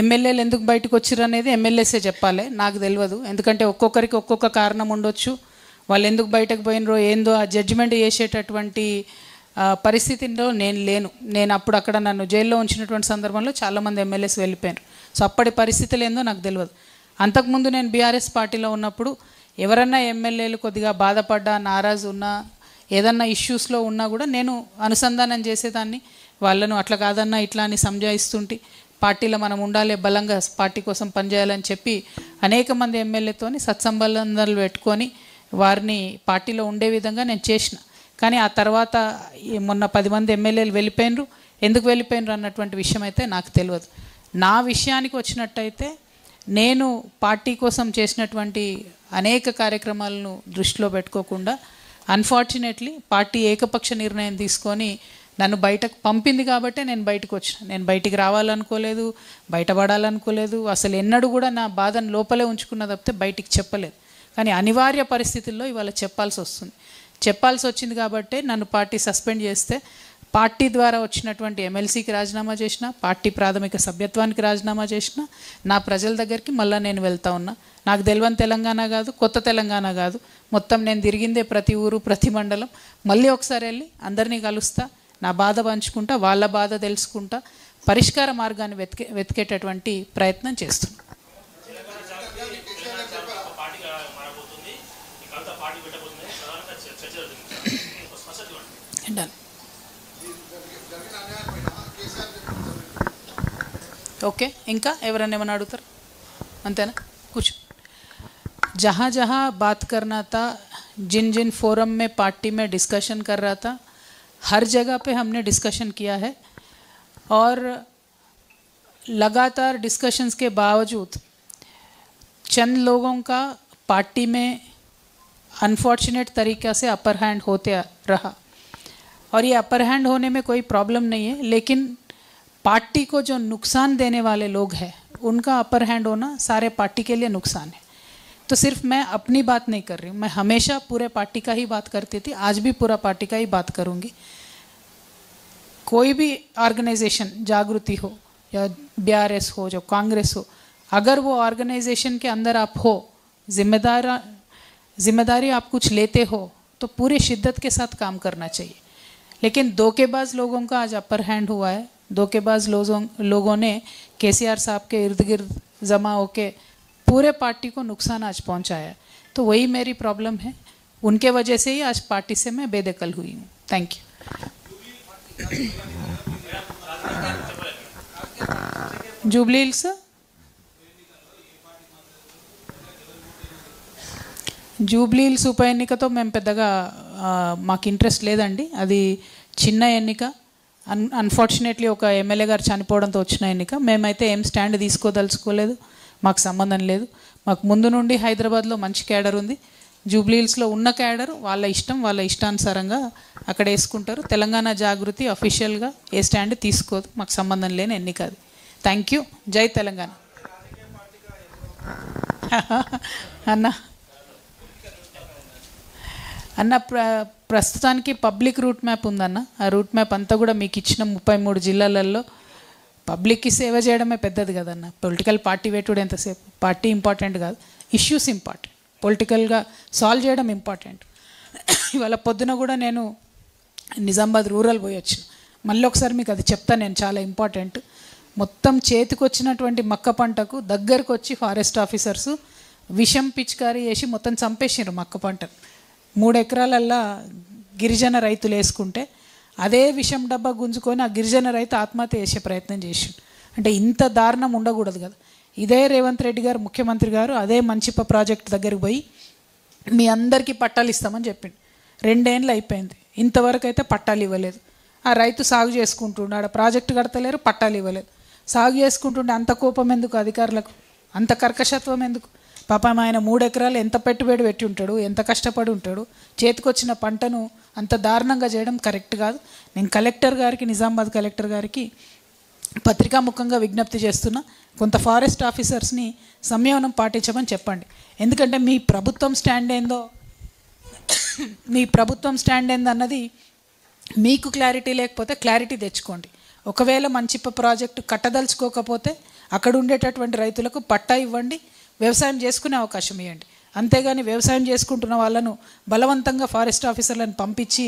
ఎమ్మెల్యేలు ఎందుకు బయటకు వచ్చారు అనేది ఎమ్మెల్యేసే చెప్పాలి, నాకు తెలియదు. ఎందుకంటే ఒక్కొక్కరికి ఒక్కొక్క కారణం ఉండొచ్చు. వాళ్ళు ఎందుకు బయటకు పోయినరో ఏందో ఆ జడ్జిమెంట్ చేసేటటువంటి పరిస్థితిలో నేను లేను. నేను అప్పుడు అక్కడ నన్ను జైల్లో ఉంచినటువంటి సందర్భంలో చాలామంది ఎమ్మెల్యేస్ వెళ్ళిపోయారు. సో అప్పటి పరిస్థితులు ఏందో నాకు తెలియదు. అంతకుముందు నేను బీఆర్ఎస్ పార్టీలో ఉన్నప్పుడు ఎవరన్నా ఎమ్మెల్యేలు కొద్దిగా బాధపడ్డా, నారాజు ఉన్నా, ఏదన్నా ఇష్యూస్లో ఉన్నా కూడా నేను అనుసంధానం చేసేదాన్ని. వాళ్ళను అట్లా కాదన్నా ఇట్లా అని సంజాయిస్తుంటే పార్టీలో మనం ఉండాలి, బలంగా పార్టీ కోసం పనిచేయాలని చెప్పి అనేక మంది ఎమ్మెల్యేతోని సత్సంబంధాలు పెట్టుకొని వారిని పార్టీలో ఉండే విధంగా నేను చేసిన. కానీ ఆ తర్వాత మొన్న 10 మంది ఎమ్మెల్యేలు వెళ్ళిపోయినరు. ఎందుకు వెళ్ళిపోయినరు అన్నటువంటి విషయం అయితే నాకు తెలియదు. నా విషయానికి వచ్చినట్టయితే నేను పార్టీ కోసం చేసినటువంటి అనేక కార్యక్రమాలను దృష్టిలో పెట్టుకోకుండా అన్ఫార్చునేట్లీ పార్టీ ఏకపక్ష నిర్ణయం తీసుకొని నన్ను బయటకు పంపింది కాబట్టే నేను బయటకు వచ్చిన. నేను బయటికి రావాలనుకోలేదు, బయటపడాలనుకోలేదు. అసలు ఎన్నడూ కూడా నా బాధను లోపలే ఉంచుకున్న తప్పితే బయటికి చెప్పలేదు. కానీ అనివార్య పరిస్థితుల్లో ఇవాళ చెప్పాల్సి వచ్చింది కాబట్టే నన్ను పార్టీ సస్పెండ్ చేస్తే పార్టీ ద్వారా వచ్చినటువంటి ఎమ్మెల్సీకి రాజీనామా చేసిన, పార్టీ ప్రాథమిక సభ్యత్వానికి రాజీనామా చేసిన, నా ప్రజల దగ్గరికి మళ్ళీ నేను వెళ్తా ఉన్నా. నాకు తెలియని తెలంగాణ కాదు, కొత్త తెలంగాణ కాదు, మొత్తం నేను తిరిగిందే ప్రతి ఊరు, ప్రతి మండలం. మళ్ళీ ఒకసారి వెళ్ళి అందరినీ కలుస్తా, నా బాధ పంచుకుంటా, వాళ్ళ బాధ తెలుసుకుంటా, పరిష్కార మార్గాన్ని వెతికేటటువంటి ప్రయత్నం చేస్తున్నా. ఓకే, ఇంకా ఎవరన్నా ఏమన్నా అడుగుతారు? అంతేనా? కూర్చో. जहाँ जहाँ बात करना था, जिन जिन फोरम में पार्टी में डिस्कशन कर रहा था, हर जगह पे हमने डिस्कशन किया है. और लगातार डिस्कशंस के बावजूद चंद लोगों का पार्टी में अनफॉर्चुनेट तरीक़े से अपर हैंड होते रहा. और ये अपर हैंड होने में कोई प्रॉब्लम नहीं है, लेकिन पार्टी को जो नुकसान देने वाले लोग हैं उनका अपर हैंड होना सारे पार्टी के लिए नुकसान है. तो सिर्फ मैं अपनी बात नहीं कर रही हूँ, मैं हमेशा पूरे पार्टी का ही बात करती थी, आज भी पूरा पार्टी का ही बात करूँगी. कोई भी ऑर्गेनाइजेशन, जागृति हो या बीआरएस हो, जो कांग्रेस हो, अगर वो ऑर्गेनाइजेशन के अंदर आप हो, जिम्मेदारी आप कुछ लेते हो तो पूरे शिद्दत के साथ काम करना चाहिए. लेकिन धोखेबाज लोगों का आज अपर हैंड हुआ है. धोखेबाज लोगों ने केसीआर साहब के इर्द गिर्द जमा होके पूरे पार्टी को नुकसान आज पहुंचाया है. तो वही मेरी प्रॉब्लम है, उनके वजह से ही आज पार्टी से मैं बेदखल हुई हूँ. Thank you. జూబ్లీ హిల్స్ ఉప ఎన్నికతో మేము పెద్దగా మాకు ఇంట్రెస్ట్ లేదండి. అది చిన్న ఎన్నిక, అన్ఫార్చునేట్లీ ఒక ఎమ్మెల్యే గారు చనిపోవడంతో వచ్చిన ఎన్నిక. మేమైతే ఏం స్టాండ్ తీసుకోదలుచుకోలేదు, మాకు సంబంధం లేదు. మాకు ముందు నుండి హైదరాబాద్లో మంచి క్యాడర్ ఉంది. జూబ్లీ హిల్స్లో ఉన్న క్యాడర్ వాళ్ళ ఇష్టం, వాళ్ళ ఇష్టానుసారంగా అక్కడ వేసుకుంటారు. తెలంగాణ జాగృతి అఫీషియల్గా ఏ స్టాండ్ తీసుకోదు, మాకు సంబంధం లేని ఎన్నిక అది. Thank you. జై తెలంగాణ. అన్న ప్రస్తుతానికి పబ్లిక్ రూట్ మ్యాప్ ఉందన్న. ఆ రూట్ మ్యాప్ అంతా కూడా మీకు ఇచ్చిన 33 జిల్లాలలో పబ్లిక్కి సేవ చేయడమే పెద్దది కదన్న. పొలిటికల్ పార్టీ వేటుడు ఎంతసేపు, పార్టీ ఇంపార్టెంట్ కాదు, ఇష్యూస్ ఇంపార్టెంట్, పొలిటికల్గా సాల్వ్ చేయడం ఇంపార్టెంట్. ఇవాళ పొద్దున కూడా నేను నిజామాబాద్ రూరల్ పోయి వచ్చిన, మళ్ళీ ఒకసారి మీకు అది చెప్తాను నేను, చాలా ఇంపార్టెంట్. మొత్తం చేతికొచ్చినటువంటి మక్క పంటకు దగ్గరకు వచ్చి ఫారెస్ట్ ఆఫీసర్సు విషం పిచికారీ చేసి మొత్తం చంపేసారు మక్క పంటను. 3 ఎకరాలల్లా గిరిజన రైతులు వేసుకుంటే అదే విషం డబ్బా గుంజుకొని ఆ గిరిజన రైతు ఆత్మహత్య చేసే ప్రయత్నం చేసిండు. అంటే ఇంత దారుణం ఉండకూడదు కదా. ఇదే రేవంత్ రెడ్డి గారు, ముఖ్యమంత్రి గారు, అదే మంచిప్ప ప్రాజెక్ట్ దగ్గరికి పోయి మీ అందరికీ పట్టాలు ఇస్తామని చెప్పిండు. 2 ఏళ్ళు అయిపోయింది, ఇంతవరకు అయితే పట్టాలు ఇవ్వలేదు. ఆ రైతు సాగు చేసుకుంటుండే, ప్రాజెక్టు కడతలేరు, పట్టాలు ఇవ్వలేదు. సాగు చేసుకుంటుండే అంత కోపం ఎందుకు అధికారులకు, అంత కర్కశత్వం ఎందుకు? పాపం ఆయన 3 ఎకరాలు ఎంత పెట్టుబడి పెట్టి ఉంటాడు, ఎంత కష్టపడి ఉంటాడు. చేతికొచ్చిన పంటను అంత దారుణంగా చేయడం కరెక్ట్ కాదు. నేను కలెక్టర్ గారికి, నిజామాబాద్ కలెక్టర్ గారికి పత్రికాముఖంగా విజ్ఞప్తి చేస్తున్నా, కొంత ఫారెస్ట్ ఆఫీసర్స్ని సంయమనం పాటించమని చెప్పండి. ఎందుకంటే మీ ప్రభుత్వం స్టాండ్ ఏందన్నది మీకు క్లారిటీ లేకపోతే క్లారిటీ తెచ్చుకోండి. ఒకవేళ మంచిప్ప ప్రాజెక్టు కట్టదలుచుకోకపోతే అక్కడ ఉండేటటువంటి రైతులకు పట్టా ఇవ్వండి, వ్యవసాయం చేసుకునే అవకాశం ఇవ్వండి. అంతేగాని వ్యవసాయం చేసుకుంటున్న వాళ్ళను బలవంతంగా ఫారెస్ట్ ఆఫీసర్లను పంపించి